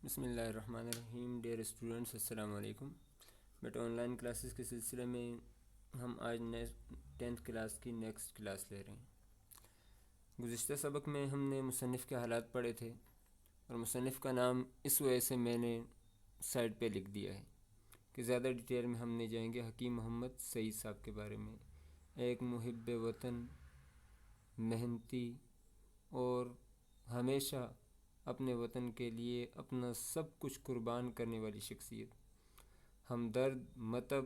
بسم اللہ الرحمن الرحیم۔ ڈیئر اسٹوڈنٹس، السلام علیکم۔ بیٹا آن لائن کلاسز کے سلسلے میں ہم آج 10th کلاس کی نیکسٹ کلاس لے رہے ہیں۔ گزشتہ سبق میں ہم نے مصنف کے حالات پڑھے تھے، اور مصنف کا نام اس وجہ سے میں نے سائٹ پہ لکھ دیا ہے کہ زیادہ ڈیٹیل میں ہم نہیں جائیں گے۔ حکیم محمد سعید صاحب کے بارے میں، ایک محب وطن، محنتی اور ہمیشہ اپنے وطن کے لیے اپنا سب کچھ قربان کرنے والی شخصیت۔ ہمدرد مکتب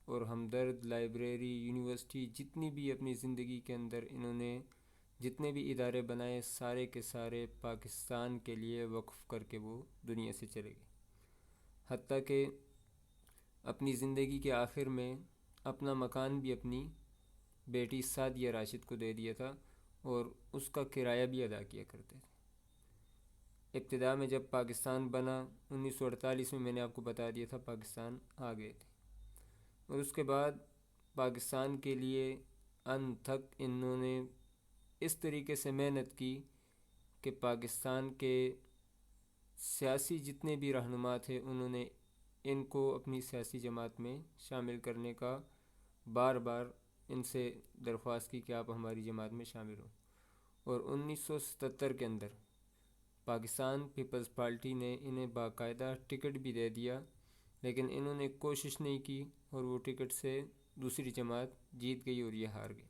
اور ہمدرد لائبریری، یونیورسٹی، جتنی بھی اپنی زندگی کے اندر انہوں نے جتنے بھی ادارے بنائے، سارے کے سارے پاکستان کے لیے وقف کر کے وہ دنیا سے چلے گئے۔ حتیٰ کہ اپنی زندگی کے آخر میں اپنا مکان بھی اپنی بیٹی سعدیہ راشد کو دے دیا تھا، اور اس کا کرایہ بھی ادا کیا کرتے تھے۔ ابتدا میں جب پاکستان بنا 1948 میں نے آپ کو بتا دیا تھا پاکستان آ گئے تھے، اور اس کے بعد پاکستان کے لیے ان تک انہوں نے اس طریقے سے محنت کی کہ پاکستان کے سیاسی جتنے بھی رہنما تھے انہوں نے ان کو اپنی سیاسی جماعت میں شامل کرنے کا بار بار ان سے درخواست کی کہ آپ ہماری جماعت میں شامل ہوں، اور 1977 کے اندر پاکستان پیپلز پارٹی نے انہیں باقاعدہ ٹکٹ بھی دے دیا، لیکن انہوں نے کوشش نہیں کی اور وہ ٹکٹ سے دوسری جماعت جیت گئی اور یہ ہار گئی۔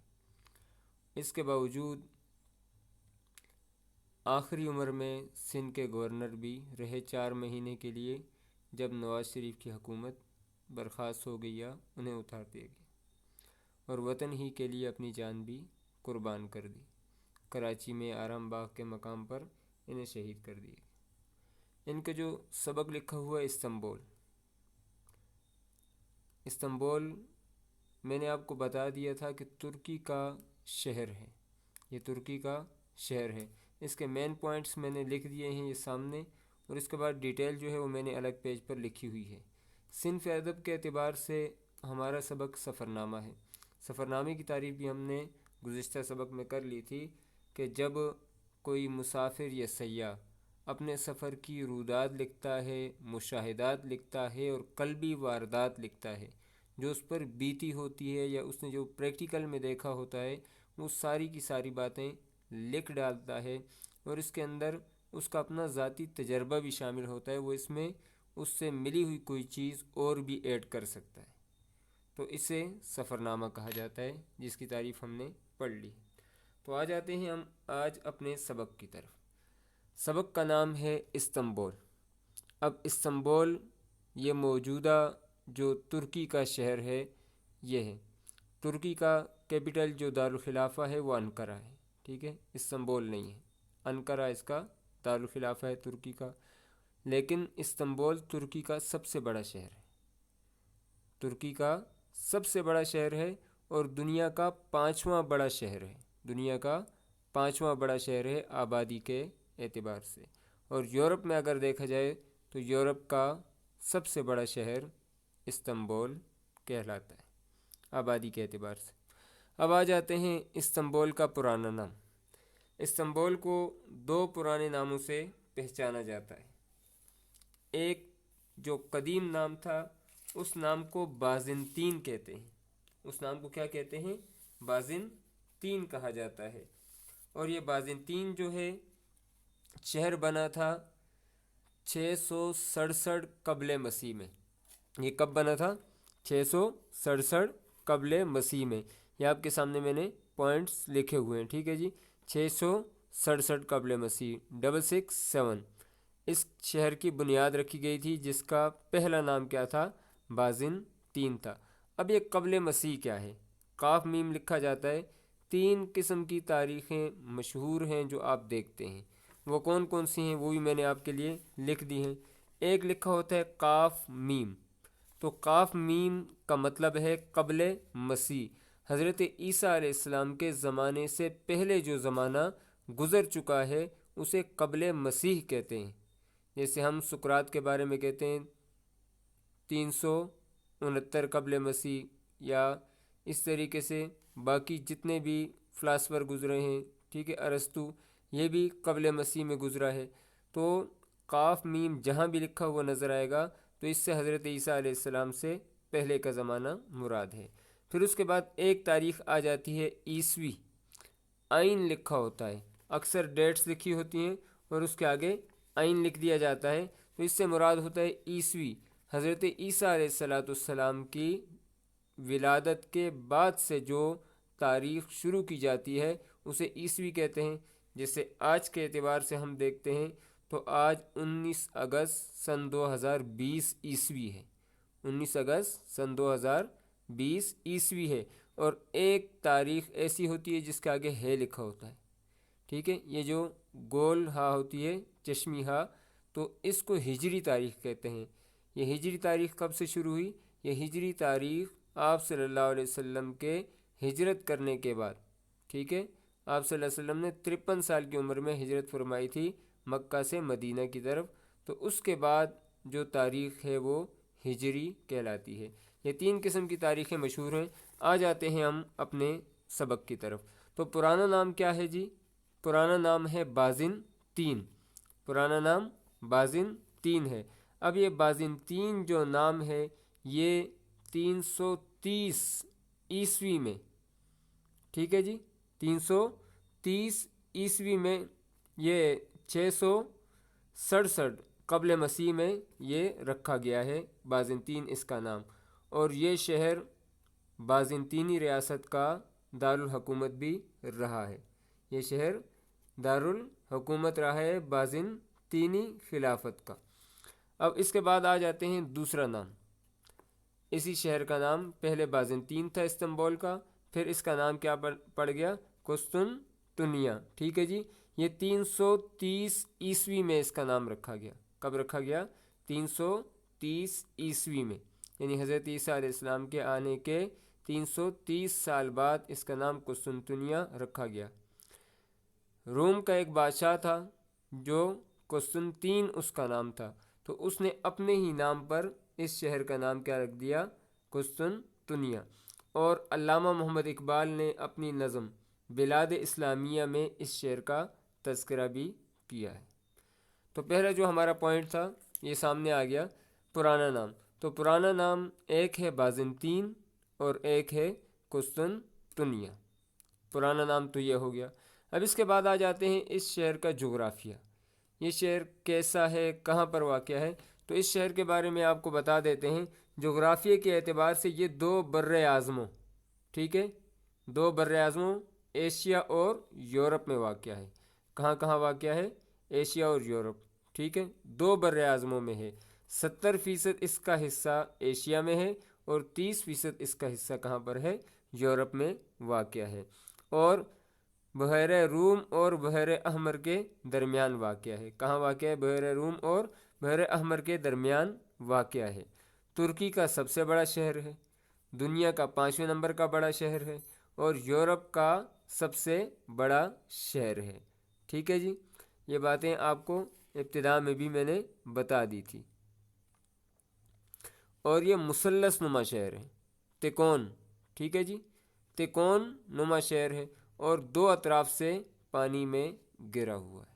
اس کے باوجود آخری عمر میں سندھ کے گورنر بھی رہے 4 مہینے کے لیے، جب نواز شریف کی حکومت برخاست ہو گئی یا انہیں اتار دیا گیا، اور وطن ہی کے لیے اپنی جان بھی قربان کر دی۔ کراچی میں آرام باغ کے مقام پر انہیں شہید کر دیا۔ ان کا جو سبق لکھا ہوا ہے استنبول میں نے آپ کو بتا دیا تھا کہ ترکی کا شہر ہے، یہ ترکی کا شہر ہے۔ اس کے مین پوائنٹس میں نے لکھ دیے ہیں یہ سامنے، اور اس کے بعد ڈیٹیل جو ہے وہ میں نے الگ پیج پر لکھی ہوئی ہے۔ صنف ادب کے اعتبار سے ہمارا سبق سفرنامہ ہے۔ سفرنامے کی تعریف بھی ہم نے گزشتہ سبق میں کر لی تھی کہ جب کوئی مسافر یا سیاح اپنے سفر کی رودات لکھتا ہے، مشاہدات لکھتا ہے اور قلبی واردات لکھتا ہے، جو اس پر بیتی ہوتی ہے یا اس نے جو پریکٹیکل میں دیکھا ہوتا ہے، وہ ساری کی ساری باتیں لکھ ڈالتا ہے، اور اس کے اندر اس کا اپنا ذاتی تجربہ بھی شامل ہوتا ہے۔ وہ اس میں اس سے ملی ہوئی کوئی چیز اور بھی ایڈ کر سکتا ہے، تو اسے سفرنامہ کہا جاتا ہے، جس کی تعریف ہم نے پڑھ لی۔ تو آ جاتے ہیں ہم آج اپنے سبق کی طرف۔ سبق کا نام ہے استنبول۔ اب استنبول یہ موجودہ جو ترکی کا شہر ہے یہ ہے۔ ترکی کا کیپٹل جو دارالخلافہ ہے وہ انقرہ ہے، ٹھیک ہے، استنبول نہیں ہے، انقرہ اس کا دارالخلافہ ہے ترکی کا۔ لیکن استنبول ترکی کا سب سے بڑا شہر ہے، ترکی کا سب سے بڑا شہر ہے، اور دنیا کا 5واں بڑا شہر ہے، دنیا کا 5واں بڑا شہر ہے آبادی کے اعتبار سے۔ اور یورپ میں اگر دیکھا جائے تو یورپ کا سب سے بڑا شہر استنبول کہلاتا ہے آبادی کے اعتبار سے۔ اب آ جاتے ہیں استنبول کا پرانا نام۔ استنبول کو 2 پرانے ناموں سے پہچانا جاتا ہے۔ ایک جو قدیم نام تھا اس نام کو بازنطین کہتے ہیں، اس نام کو کیا کہتے ہیں؟ بازنطین کہا جاتا ہے۔ اور یہ بازنطین جو ہے شہر بنا تھا 667 قبل مسیح میں۔ یہ کب بنا تھا؟ 667 قبل مسیح میں۔ یہ آپ کے سامنے میں نے پوائنٹس لکھے ہوئے ہیں، ٹھیک ہے جی، 667 قبل مسیح 667 اس شہر کی بنیاد رکھی گئی تھی، جس کا پہلا نام کیا تھا؟ بازنطین تھا۔ اب یہ قبل مسیح کیا ہے؟ قاف میم لکھا جاتا ہے۔ 3 قسم کی تاریخیں مشہور ہیں جو آپ دیکھتے ہیں، وہ کون کون سی ہیں وہ بھی میں نے آپ کے لیے لکھ دی ہیں۔ ایک لکھا ہوتا ہے قاف میم، تو قاف میم کا مطلب ہے قبل مسیح، حضرت عیسیٰ علیہ السلام کے زمانے سے پہلے جو زمانہ گزر چکا ہے اسے قبل مسیح کہتے ہیں۔ جیسے ہم سقراط کے بارے میں کہتے ہیں 369 قبل مسیح، یا اس طریقے سے باقی جتنے بھی فلاسفر گزرے ہیں، ٹھیک ہے، ارسطو، یہ بھی قبل مسیح میں گزرا ہے۔ تو قاف میم جہاں بھی لکھا ہوا نظر آئے گا تو اس سے حضرت عیسیٰ علیہ السلام سے پہلے کا زمانہ مراد ہے۔ پھر اس کے بعد ایک تاریخ آ جاتی ہے عیسوی، عین لکھا ہوتا ہے، اکثر ڈیٹس لکھی ہوتی ہیں اور اس کے آگے عین لکھ دیا جاتا ہے، تو اس سے مراد ہوتا ہے عیسوی، حضرت عیسیٰ علیہ السلام کی ولادت کے بعد سے جو تاریخ شروع کی جاتی ہے اسے عیسوی کہتے ہیں۔ جیسے آج کے اعتبار سے ہم دیکھتے ہیں تو آج 19 اگست سن 2020 عیسوی ہے، 19 اگست سن 2020 عیسوی ہے، اور ایک تاریخ ایسی ہوتی ہے جس کے آگے ہے لکھا ہوتا ہے، ٹھیک ہے، یہ جو گول ہا ہوتی ہے، چشمی ہا، تو اس کو ہجری تاریخ کہتے ہیں۔ یہ ہجری تاریخ کب سے شروع ہوئی؟ یہ ہجری تاریخ آپ صلی اللہ علیہ وسلم کے ہجرت کرنے کے بعد، ٹھیک ہے، آپ صلی اللہ علیہ وسلم نے 53 سال کی عمر میں ہجرت فرمائی تھی مکہ سے مدینہ کی طرف، تو اس کے بعد جو تاریخ ہے وہ ہجری کہلاتی ہے۔ یہ 3 قسم کی تاریخیں مشہور ہیں۔ آ جاتے ہیں ہم اپنے سبق کی طرف۔ تو پرانا نام کیا ہے جی؟ پرانا نام ہے بازنطین، پرانا نام بازنطین ہے۔ اب یہ بازنطین جو نام ہے یہ 330 عیسوی میں، ٹھیک ہے جی، 330 عیسوی میں، یہ 667 قبل مسیح میں یہ رکھا گیا ہے بازنطین اس کا نام، اور یہ شہر بازنطینی ریاست کا دارالحکومت بھی رہا ہے۔ یہ شہر دارالحکومت رہا ہے بازنطینی خلافت کا۔ اب اس کے بعد آ جاتے ہیں دوسرا نام۔ اسی شہر کا نام پہلے بازنطین تھا استنبول کا، پھر اس کا نام کیا پڑ گیا؟ قسطنطنیہ، ٹھیک ہے جی۔ یہ 330 عیسوی میں اس کا نام رکھا گیا۔ کب رکھا گیا؟ 330 عیسوی میں، یعنی حضرت عیسیٰ علیہ السلام کے آنے کے 330 سال بعد اس کا نام قسطنطنیہ رکھا گیا۔ روم کا ایک بادشاہ تھا جو قسطنطین اس کا نام تھا، تو اس نے اپنے ہی نام پر اس شہر کا نام کیا رکھ دیا؟ قسطنطنیہ۔ اور علامہ محمد اقبال نے اپنی نظم بلاد اسلامیہ میں اس شہر کا تذکرہ بھی کیا ہے۔ تو پہلا جو ہمارا پوائنٹ تھا یہ سامنے آ گیا، پرانا نام۔ تو پرانا نام ایک ہے بازنطین اور ایک ہے قسطنطنیہ، پرانا نام تو یہ ہو گیا۔ اب اس کے بعد آ جاتے ہیں اس شہر کا جغرافیہ، یہ شہر کیسا ہے، کہاں پر واقع ہے۔ تو اس شہر کے بارے میں آپ کو بتا دیتے ہیں۔ جغرافیے کے اعتبار سے یہ 2 بر اعظموں، ٹھیک ہے، 2 بر اعظموں ایشیا اور یورپ میں واقع ہے۔ کہاں کہاں واقع ہے؟ ایشیا اور یورپ، ٹھیک ہے، 2 بر اعظموں میں ہے۔ 70% اس کا حصہ ایشیا میں ہے اور 30% اس کا حصہ کہاں پر ہے؟ یورپ میں واقع ہے، اور بحیرہ روم اور بحیرہ احمر کے درمیان واقع ہے۔ کہاں واقع ہے؟ بحیرہ روم اور بحیرہ احمر کے درمیان واقع ہے۔ ترکی کا سب سے بڑا شہر ہے، دنیا کا 5ویں نمبر کا بڑا شہر ہے، اور یورپ کا سب سے بڑا شہر ہے، ٹھیک ہے جی۔ یہ باتیں آپ کو ابتدا میں بھی میں نے بتا دی تھی۔ اور یہ مثلث نما شہر ہے، تکون، ٹھیک ہے جی، تکون نما شہر ہے، اور 2 اطراف سے پانی میں گرا ہوا ہے۔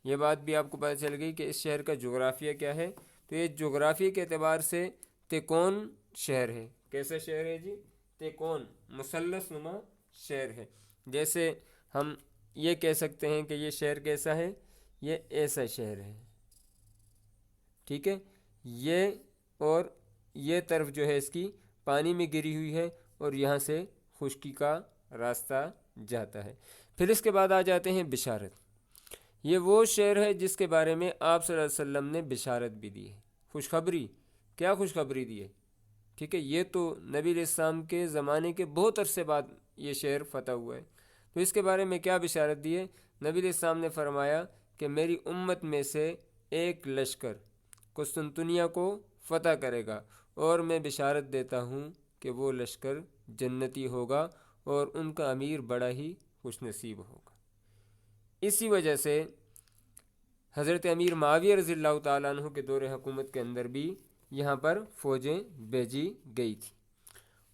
یہ بات بھی آپ کو پتہ چل گئی کہ اس شہر کا جغرافیہ کیا ہے۔ تو یہ جغرافیے کے اعتبار سے تکون شہر ہے۔ کیسا شہر ہے جی؟ تکون، مثلث نما شہر ہے۔ جیسے ہم یہ کہہ سکتے ہیں کہ یہ شہر کیسا ہے؟ یہ ایسا شہر ہے، ٹھیک ہے، یہ اور یہ طرف جو ہے اس کی پانی میں گری ہوئی ہے، اور یہاں سے خشکی کا راستہ جاتا ہے۔ پھر اس کے بعد آ جاتے ہیں بشارت۔ یہ وہ شہر ہے جس کے بارے میں آپ صلی اللہ علیہ وسلم نے بشارت بھی دی ہے، خوشخبری۔ کیا خوشخبری دی ہے؟ ٹھیک ہے، یہ تو نبی علیہ السلام کے زمانے کے بہت عرصے بعد یہ شہر فتح ہوا ہے، تو اس کے بارے میں کیا بشارت دی ہے؟ نبی علیہ السلام نے فرمایا کہ میری امت میں سے ایک لشکر قسطنطنیہ کو فتح کرے گا، اور میں بشارت دیتا ہوں کہ وہ لشکر جنتی ہوگا اور ان کا امیر بڑا ہی خوش نصیب ہوگا۔ اسی وجہ سے حضرت امیر معاویہ رضی اللہ تعالیٰ عنہ کے دور حکومت کے اندر بھی یہاں پر فوجیں بھیجی گئی تھی،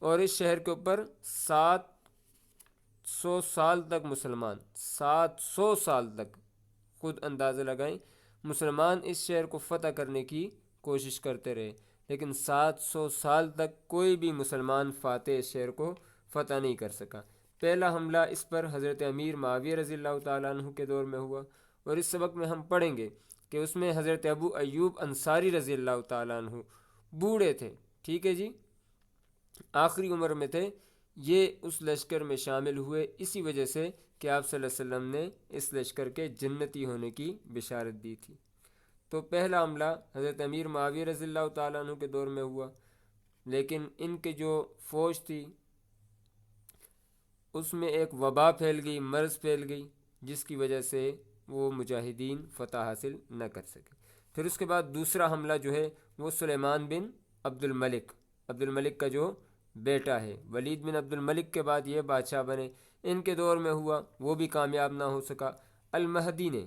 اور اس شہر کے اوپر 700 سال تک مسلمان، 700 سال تک، خود اندازہ لگائیں، مسلمان اس شہر کو فتح کرنے کی کوشش کرتے رہے، لیکن 700 سال تک کوئی بھی مسلمان فاتح اس شہر کو فتح نہیں کر سکا۔ پہلا حملہ اس پر حضرت امیر معاویہ رضی اللہ تعالیٰ عنہ کے دور میں ہوا، اور اس سبق میں ہم پڑھیں گے کہ اس میں حضرت ابو ایوب انصاری رضی اللہ تعالیٰ عنہ بوڑھے تھے، ٹھیک ہے جی، آخری عمر میں تھے، یہ اس لشکر میں شامل ہوئے اسی وجہ سے کہ آپ صلی اللہ علیہ وسلم نے اس لشکر کے جنتی ہونے کی بشارت دی تھی۔ تو پہلا حملہ حضرت امیر معاویہ رضی اللہ تعالیٰ عنہ کے دور میں ہوا، لیکن ان کے جو فوج تھی اس میں ایک وبا پھیل گئی، مرض پھیل گئی، جس کی وجہ سے وہ مجاہدین فتح حاصل نہ کر سکے۔ پھر اس کے بعد دوسرا حملہ جو ہے وہ سلیمان بن عبد الملک کا جو بیٹا ہے، ولید بن عبد الملک کے بعد یہ بادشاہ بنے، ان کے دور میں ہوا، وہ بھی کامیاب نہ ہو سکا۔ المہدی نے،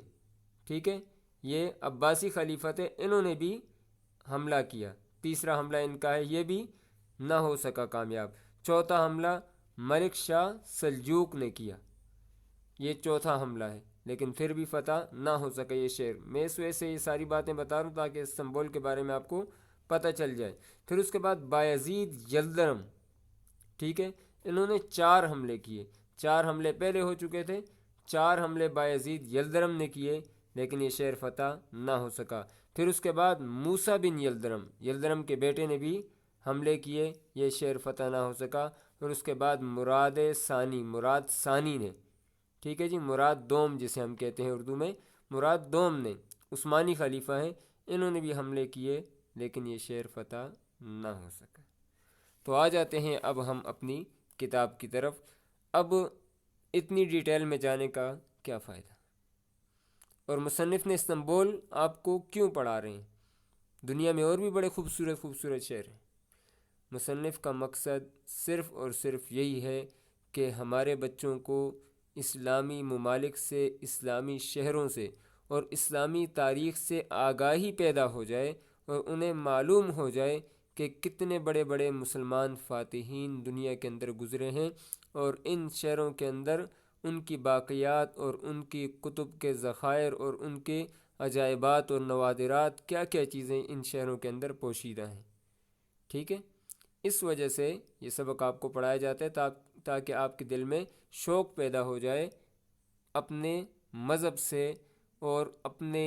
ٹھیک ہے، یہ عباسی خلیفہ تھے، انہوں نے بھی حملہ کیا، تیسرا حملہ ان کا ہے، یہ بھی نہ ہو سکا کامیاب۔ چوتھا حملہ ملک شاہ سلجوق نے کیا، یہ چوتھا حملہ ہے، لیکن پھر بھی فتح نہ ہو سکا یہ شہر۔ میں اس وجہ سے یہ ساری باتیں بتا رہا ہوں تاکہ استنبول کے بارے میں آپ کو پتہ چل جائے۔ پھر اس کے بعد بایزید یلدرم، ٹھیک ہے، انہوں نے 4 حملے کیے، 4 حملے پہلے ہو چکے تھے، 4 حملے بایزید یلدرم نے کیے، لیکن یہ شہر فتح نہ ہو سکا۔ پھر اس کے بعد موسیٰ بن یلدرم کے بیٹے نے بھی حملے کیے، یہ شہر فتح نہ ہو سکا۔ پھر اس کے بعد مراد ثانی نے، ٹھیک ہے جی، مراد دوم جسے ہم کہتے ہیں اردو میں، مراد دوم نے، عثمانی خلیفہ ہیں، انہوں نے بھی حملے کیے، لیکن یہ شہر فتح نہ ہو سکا۔ تو آ جاتے ہیں اب ہم اپنی کتاب کی طرف۔ اب اتنی ڈیٹیل میں جانے کا کیا فائدہ، اور مصنف نے استنبول آپ کو کیوں پڑھا رہے ہیں؟ دنیا میں اور بھی بڑے خوبصورت شہر ہیں۔ مصنف کا مقصد صرف اور صرف یہی ہے کہ ہمارے بچوں کو اسلامی ممالک سے، اسلامی شہروں سے اور اسلامی تاریخ سے آگاہی پیدا ہو جائے، اور انہیں معلوم ہو جائے کہ کتنے بڑے بڑے مسلمان فاتحین دنیا کے اندر گزرے ہیں، اور ان شہروں کے اندر ان کی باقیات اور ان کی کتب کے ذخائر اور ان کے عجائبات اور نوادرات، کیا کیا چیزیں ان شہروں کے اندر پوشیدہ ہیں، ٹھیک ہے۔ اس وجہ سے یہ سبق آپ کو پڑھایا جاتا ہے تاکہ آپ کے دل میں شوق پیدا ہو جائے، اپنے مذہب سے اور اپنے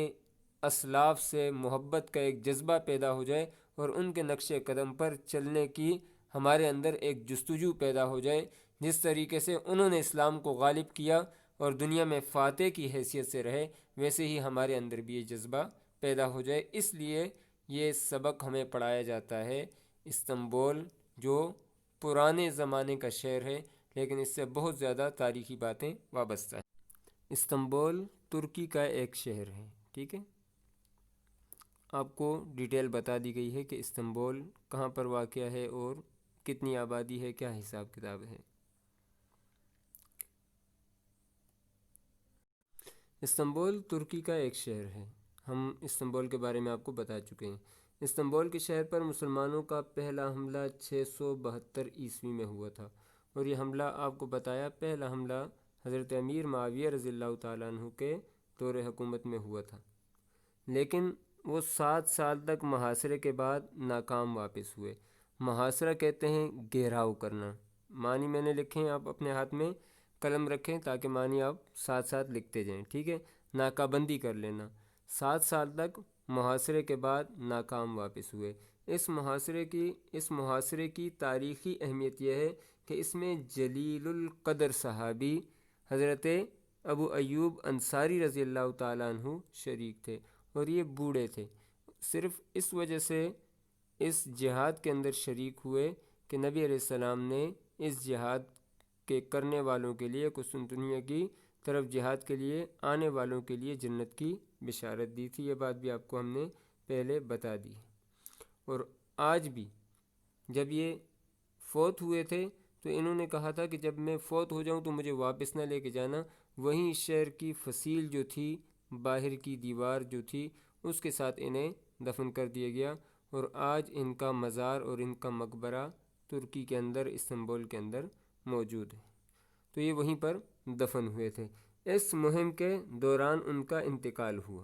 اسلاف سے محبت کا ایک جذبہ پیدا ہو جائے، اور ان کے نقش قدم پر چلنے کی ہمارے اندر ایک جستجو پیدا ہو جائے۔ جس طریقے سے انہوں نے اسلام کو غالب کیا اور دنیا میں فاتح کی حیثیت سے رہے، ویسے ہی ہمارے اندر بھی یہ جذبہ پیدا ہو جائے۔ اس لیے یہ سبق ہمیں پڑھایا جاتا ہے۔ استنبول جو پرانے زمانے کا شہر ہے، لیکن اس سے بہت زیادہ تاریخی باتیں وابستہ ہیں۔ استنبول ترکی کا ایک شہر ہے، ٹھیک ہے، آپ کو ڈیٹیل بتا دی گئی ہے کہ استنبول کہاں پر واقع ہے اور کتنی آبادی ہے، کیا حساب کتاب ہے۔ استنبول ترکی کا ایک شہر ہے، ہم استنبول کے بارے میں آپ کو بتا چکے ہیں۔ استنبول کے شہر پر مسلمانوں کا پہلا حملہ 672 عیسوی میں ہوا تھا، اور یہ حملہ آپ کو بتایا، پہلا حملہ حضرت امیر معاویہ رضی اللہ تعالیٰ عنہ کے دور حکومت میں ہوا تھا، لیکن وہ 7 سال تک محاصرے کے بعد ناکام واپس ہوئے۔ محاصرہ کہتے ہیں گھیراؤ کرنا، معنی میں نے لکھے ہیں، آپ اپنے ہاتھ میں قلم رکھیں تاکہ معنی آپ ساتھ ساتھ لکھتے جائیں، ٹھیک ہے، ناکہ بندی کر لینا۔ 7 سال تک محاصرے کے بعد ناکام واپس ہوئے۔ اس محاصرے کی تاریخی اہمیت یہ ہے کہ اس میں جلیل القدر صحابی حضرت ابو ایوب انصاری رضی اللہ تعالیٰ عنہ شریک تھے، اور یہ بوڑھے تھے۔ صرف اس وجہ سے اس جہاد کے اندر شریک ہوئے کہ نبی علیہ السلام نے اس جہاد کے کرنے والوں کے لیے، قسطنطنیہ کی طرف جہاد کے لیے آنے والوں کے لیے جنت کی بشارت دی تھی۔ یہ بات بھی آپ کو ہم نے پہلے بتا دی ہے۔ اور آج بھی جب یہ فوت ہوئے تھے تو انہوں نے کہا تھا کہ جب میں فوت ہو جاؤں تو مجھے واپس نہ لے کے جانا، وہیں شہر کی فصیل جو تھی، باہر کی دیوار جو تھی، اس کے ساتھ انہیں دفن کر دیا گیا، اور آج ان کا مزار اور ان کا مقبرہ ترکی کے اندر، استنبول کے اندر موجود ہے۔ تو یہ وہیں پر دفن ہوئے تھے۔ اس مہم کے دوران ان کا انتقال ہوا۔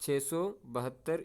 672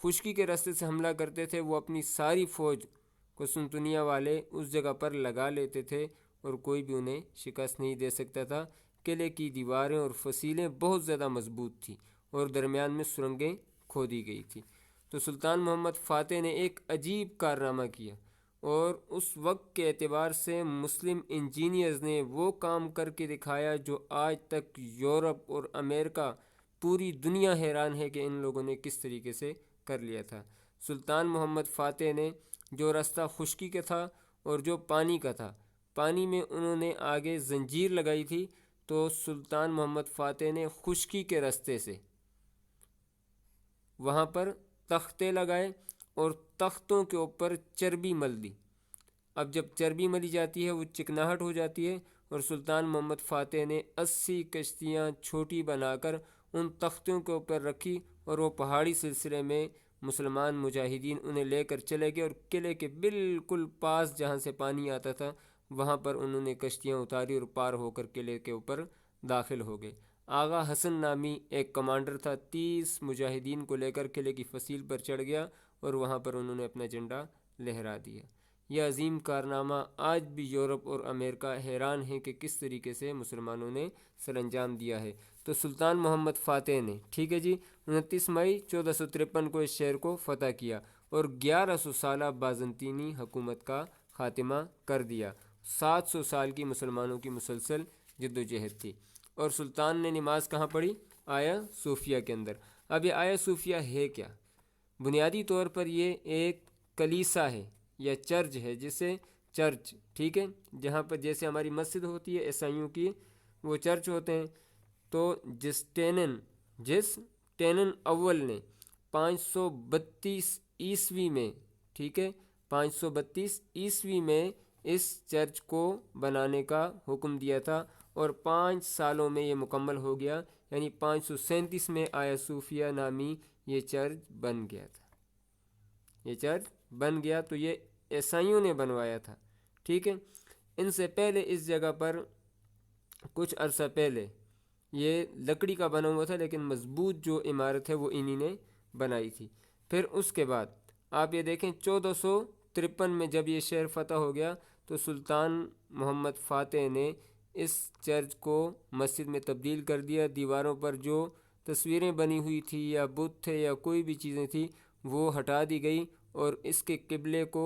خشکی کے راستے سے حملہ کرتے تھے وہ اپنی ساری فوج قسطنطنیہ والے اس جگہ پر لگا لیتے تھے اور کوئی بھی انہیں شکست نہیں دے سکتا تھا۔ قلعے کی دیواریں اور فصیلیں بہت زیادہ مضبوط تھیں اور درمیان میں سرنگیں کھودی گئی تھی۔ تو سلطان محمد فاتح نے ایک عجیب کارنامہ کیا اور اس وقت کے اعتبار سے مسلم انجینئرز نے وہ کام کر کے دکھایا جو آج تک یورپ اور امریکہ، پوری دنیا حیران ہے کہ ان لوگوں نے کس طریقے سے کر لیا تھا۔ سلطان محمد فاتح نے جو راستہ خشکی کا تھا اور جو پانی کا تھا، پانی میں انہوں نے آگے زنجیر لگائی تھی، تو سلطان محمد فاتح نے خشکی کے راستے سے وہاں پر تختے لگائے اور تختوں کے اوپر چربی مل دی۔ اب جب چربی ملی جاتی ہے وہ چکناہٹ ہو جاتی ہے، اور سلطان محمد فاتح نے 80 کشتیاں چھوٹی بنا کر ان تختوں کے اوپر رکھی، اور وہ پہاڑی سلسلے میں مسلمان مجاہدین انہیں لے کر چلے گئے، اور قلعے کے بالکل پاس جہاں سے پانی آتا تھا وہاں پر انہوں نے کشتیاں اتاری اور پار ہو کر قلعے کے اوپر داخل ہو گئے۔ آغا حسن نامی ایک کمانڈر تھا، 30 مجاہدین کو لے کر قلعے کی فصیل پر چڑھ گیا اور وہاں پر انہوں نے اپنا جھنڈا لہرا دیا۔ یہ عظیم کارنامہ آج بھی یورپ اور امریکہ حیران ہیں کہ کس طریقے سے مسلمانوں نے سر انجام دیا ہے۔ تو سلطان محمد فاتح نے 29 مئی 1453 کو اس شہر کو فتح کیا اور 1100 سالہ بازنطینی حکومت کا خاتمہ کر دیا۔ 700 سال کی مسلمانوں کی مسلسل جد و جہد تھی، اور سلطان نے نماز کہاں پڑھی؟ آیا صوفیہ کے اندر۔ اب یہ آیا صوفیہ ہے کیا؟ بنیادی طور پر یہ ایک کلیسا ہے یا چرچ ہے، جسے چرچ جہاں پر جیسے ہماری مسجد ہوتی ہے عیسائیوں کی، وہ چرچ ہوتے ہیں۔ تو جس ٹینن اول نے 532 عیسوی میں 532 عیسوی میں اس چرچ کو بنانے کا حکم دیا تھا، اور 5 سالوں میں یہ مکمل ہو گیا، یعنی 537 میں آیا صوفیہ نامی یہ چرچ بن گیا تھا۔ یہ چرچ بن گیا تو یہ عیسائیوں نے بنوایا تھا۔ ان سے پہلے اس جگہ پر کچھ عرصہ پہلے یہ لکڑی کا بنا ہوا تھا، لیکن مضبوط جو عمارت ہے وہ انہی نے بنائی تھی۔ پھر اس کے بعد آپ یہ دیکھیں 1453 میں جب یہ شہر فتح ہو گیا تو سلطان محمد فاتح نے اس چرچ کو مسجد میں تبدیل کر دیا۔ دیواروں پر جو تصویریں بنی ہوئی تھی یا بت تھے یا کوئی بھی چیزیں تھیں وہ ہٹا دی گئی، اور اس کے قبلے کو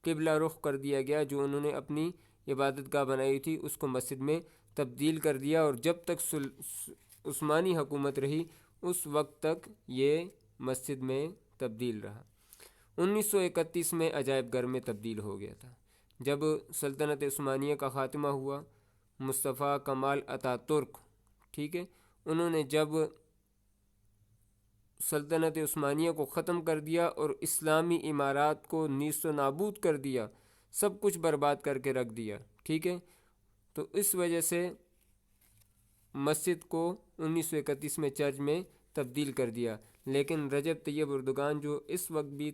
قبلہ رخ کر دیا گیا، جو انہوں نے اپنی عبادت گاہ بنائی تھی اس کو مسجد میں تبدیل کر دیا، اور جب تک عثمانی حکومت رہی اس وقت تک یہ مسجد میں تبدیل رہا۔ 1931 میں عجائب گھر میں تبدیل ہو گیا تھا۔ جب سلطنت عثمانیہ کا خاتمہ ہوا، مصطفیٰ کمال اتا ترک انہوں نے جب سلطنت عثمانیہ کو ختم کر دیا اور اسلامی امارات کو نیست و نابود کر دیا، سب کچھ برباد کر کے رکھ دیا، تو اس وجہ سے مسجد کو 1931 میں چرچ میں تبدیل کر دیا۔ لیکن رجب طیب اردگان جو اس وقت بھی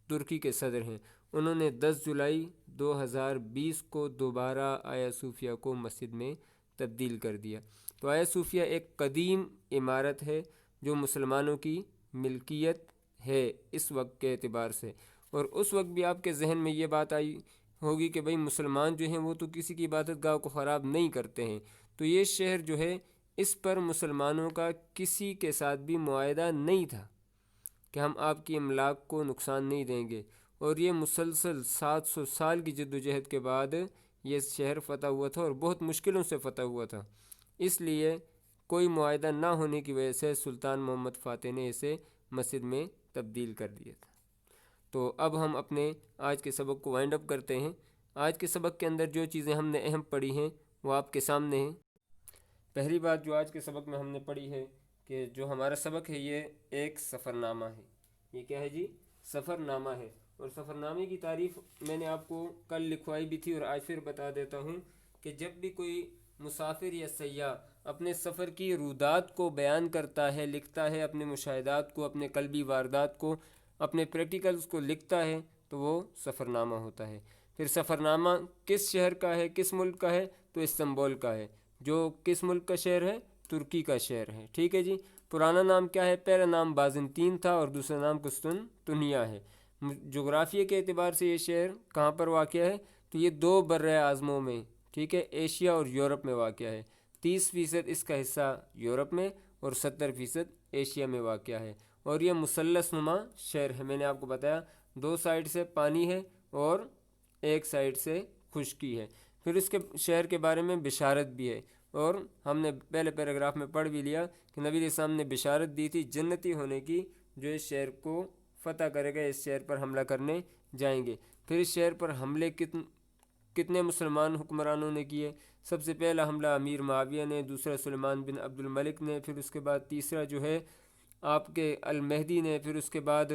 ترکی کے صدر ہیں، انہوں نے 10 جولائی 2020 کو دوبارہ آیا صوفیہ کو مسجد میں تبدیل کر دیا۔ تو آیا صوفیہ ایک قدیم عمارت ہے جو مسلمانوں کی ملکیت ہے اس وقت کے اعتبار سے، اور اس وقت بھی آپ کے ذہن میں یہ بات آئی ہوگی کہ بھئی مسلمان جو ہیں وہ تو کسی کی عبادت گاہ کو خراب نہیں کرتے ہیں، تو یہ شہر جو ہے اس پر مسلمانوں کا کسی کے ساتھ بھی معاہدہ نہیں تھا کہ ہم آپ کی املاک کو نقصان نہیں دیں گے، اور یہ مسلسل 700 سال کی جد و جہد کے بعد یہ شہر فتح ہوا تھا، اور بہت مشکلوں سے فتح ہوا تھا۔ اس لیے کوئی معاہدہ نہ ہونے کی وجہ سے سلطان محمد فاتح نے اسے مسجد میں تبدیل کر دیا تھا۔ تو اب ہم اپنے آج کے سبق کو وائنڈ اپ کرتے ہیں۔ آج کے سبق کے اندر جو چیزیں ہم نے اہم پڑھی ہیں وہ آپ کے سامنے ہیں۔ پہلی بات جو آج کے سبق میں ہم نے پڑھی ہے کہ جو ہمارا سبق ہے یہ ایک سفر نامہ ہے۔ یہ کیا ہے جی؟ سفر نامہ ہے، اور سفر نامے کی تعریف میں نے آپ کو کل لکھوائی بھی تھی اور آج پھر بتا دیتا ہوں کہ جب بھی کوئی مسافر یا سیاح اپنے سفر کی رودات کو بیان کرتا ہے، لکھتا ہے، اپنے مشاہدات کو، اپنے قلبی واردات کو، اپنے پریکٹیکلز کو لکھتا ہے تو وہ سفر نامہ ہوتا ہے۔ پھر سفر نامہ کس شہر کا ہے، کس ملک کا ہے؟ تو استنبول کا ہے، جو کس ملک کا شہر ہے؟ ترکی کا شہر ہے، جی۔ پرانا نام کیا ہے؟ پہلا نام بازنطین تھا اور دوسرا نام قسطنطنیہ ہے۔ جغرافیے کے اعتبار سے یہ شہر کہاں پر واقع ہے؟ تو یہ دو بر اعظموں میں، ٹھیک ہے، ایشیا اور یورپ میں واقع ہے۔ 30% اس کا حصہ یورپ میں اور 70% ایشیا میں واقع ہے، اور یہ مثلث نما شہر ہے۔ میں نے آپ کو بتایا 2 سائڈ سے پانی ہے اور 1 سائڈ سے خشکی ہے۔ پھر اس کے شہر کے بارے میں بشارت بھی ہے، اور ہم نے پہلے پیراگراف میں پڑھ بھی لیا کہ نبی علیہ السلام نے بشارت دی تھی جنتی ہونے کی، جو اس شہر کو فتح کرے گا، اس شہر پر حملہ کرنے جائیں گے۔ پھر اس شہر پر حملے کتنے مسلمان حکمرانوں نے کیے؟ سب سے پہلا حملہ امیر معاویہ نے، دوسرا سلیمان بن عبد الملک نے، پھر اس کے بعد تیسرا جو ہے آپ کے المہدی نے، پھر اس کے بعد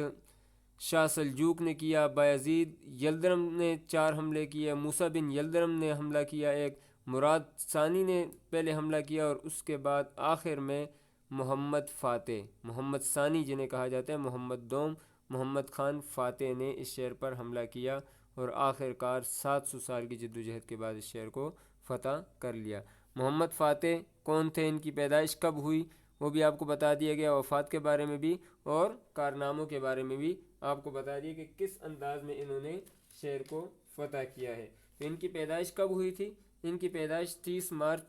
شاہ سلجوق نے کیا، بایزید یلدرم نے 4 حملے کیے، موسیٰ بن یلدرم نے حملہ کیا ایک، مراد ثانی نے پہلے حملہ کیا، اور اس کے بعد آخر میں محمد فاتح، محمد ثانی جنہیں کہا جاتا ہے، محمد دوم، محمد خان فاتح نے اس شہر پر حملہ کیا، اور آخر کار 700 سال کی جدوجہد کے بعد اس شہر کو فتح کر لیا۔ محمد فاتح کون تھے؟ ان کی پیدائش کب ہوئی وہ بھی آپ کو بتا دیا گیا، وفات کے بارے میں بھی اور کارناموں کے بارے میں بھی آپ کو بتا دیا کہ کس انداز میں انہوں نے شہر کو فتح کیا ہے۔ تو ان کی پیدائش کب ہوئی تھی؟ ان کی پیدائش 30 مارچ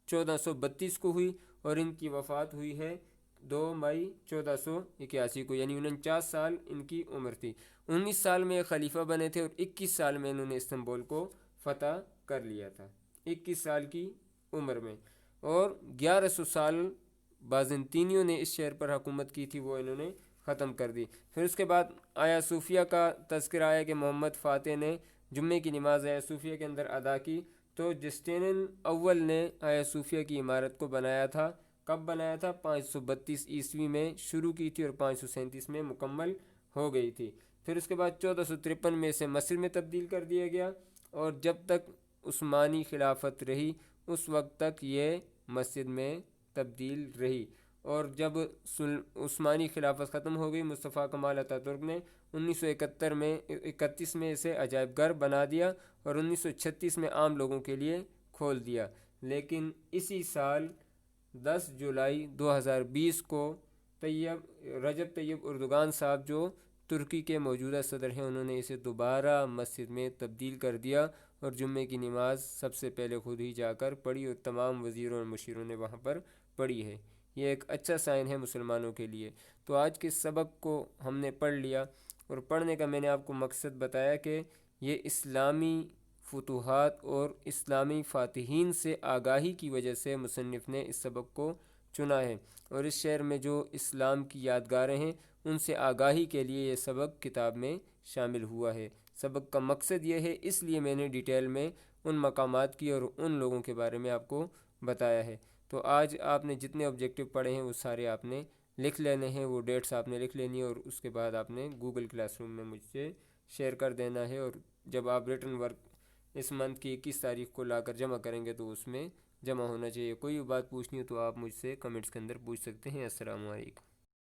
1432 کو ہوئی، اور ان کی وفات ہوئی ہے 2 مئی 1481 کو، یعنی 49 سال ان کی عمر تھی۔ 19 سال میں خلیفہ بنے تھے، اور 21 سال میں انہوں نے استنبول کو فتح کر لیا تھا، 21 سال کی عمر میں۔ اور 1100 سال بازنطینیوں نے اس شہر پر حکومت کی تھی، وہ انہوں نے ختم کر دی۔ پھر اس کے بعد آیا صوفیہ کا تذکرہ آیا کہ محمد فاتح نے جمعے کی نماز آیا صوفیہ کے اندر ادا کی، تو جسٹینن اول نے آیا صوفیہ کی عمارت کو بنایا تھا۔ کب بنایا تھا؟ 532 عیسوی میں شروع کی تھی، اور 537 میں مکمل ہو گئی تھی۔ پھر اس کے بعد 1453 میں اسے مصر میں تبدیل کر دیا گیا، اور جب تک عثمانی خلافت رہی اس وقت تک یہ مسجد میں تبدیل رہی، اور جب عثمانی خلافت ختم ہو گئی مصطفیٰ کمال اتاترک نے 1931 میں اسے عجائب گھر بنا دیا، اور 1936 میں عام لوگوں کے لیے کھول دیا۔ لیکن اسی سال 10 جولائی 2020 کو رجب طیب اردگان صاحب جو ترکی کے موجودہ صدر ہیں، انہوں نے اسے دوبارہ مسجد میں تبدیل کر دیا، اور جمعے کی نماز سب سے پہلے خود ہی جا کر پڑھی، اور تمام وزیروں اور مشیروں نے وہاں پر پڑھی ہے۔ یہ ایک اچھا سائن ہے مسلمانوں کے لیے۔ تو آج کے سبق کو ہم نے پڑھ لیا، اور پڑھنے کا میں نے آپ کو مقصد بتایا کہ یہ اسلامی فتوحات اور اسلامی فاتحین سے آگاہی کی وجہ سے مصنف نے اس سبق کو چنا ہے، اور اس شہر میں جو اسلام کی یادگاریں ہیں ان سے آگاہی کے لیے یہ سبق کتاب میں شامل ہوا ہے۔ سبق کا مقصد یہ ہے، اس لیے میں نے ڈیٹیل میں ان مقامات کی اور ان لوگوں کے بارے میں آپ کو بتایا ہے۔ تو آج آپ نے جتنے آبجیکٹیو پڑھے ہیں وہ سارے آپ نے لکھ لینے ہیں، وہ ڈیٹس آپ نے لکھ لینی ہے، اور اس کے بعد آپ نے گوگل کلاس روم میں مجھ سے شیئر کر دینا ہے، اور جب آپ ریٹن ورک اس منتھ کی 21 تاریخ کو لا کر جمع کریں گے تو اس میں جمع ہونا چاہیے۔ کوئی بات پوچھنی ہو تو آپ مجھ سے کمنٹس کے اندر پوچھ سکتے ہیں۔ السلام علیکم۔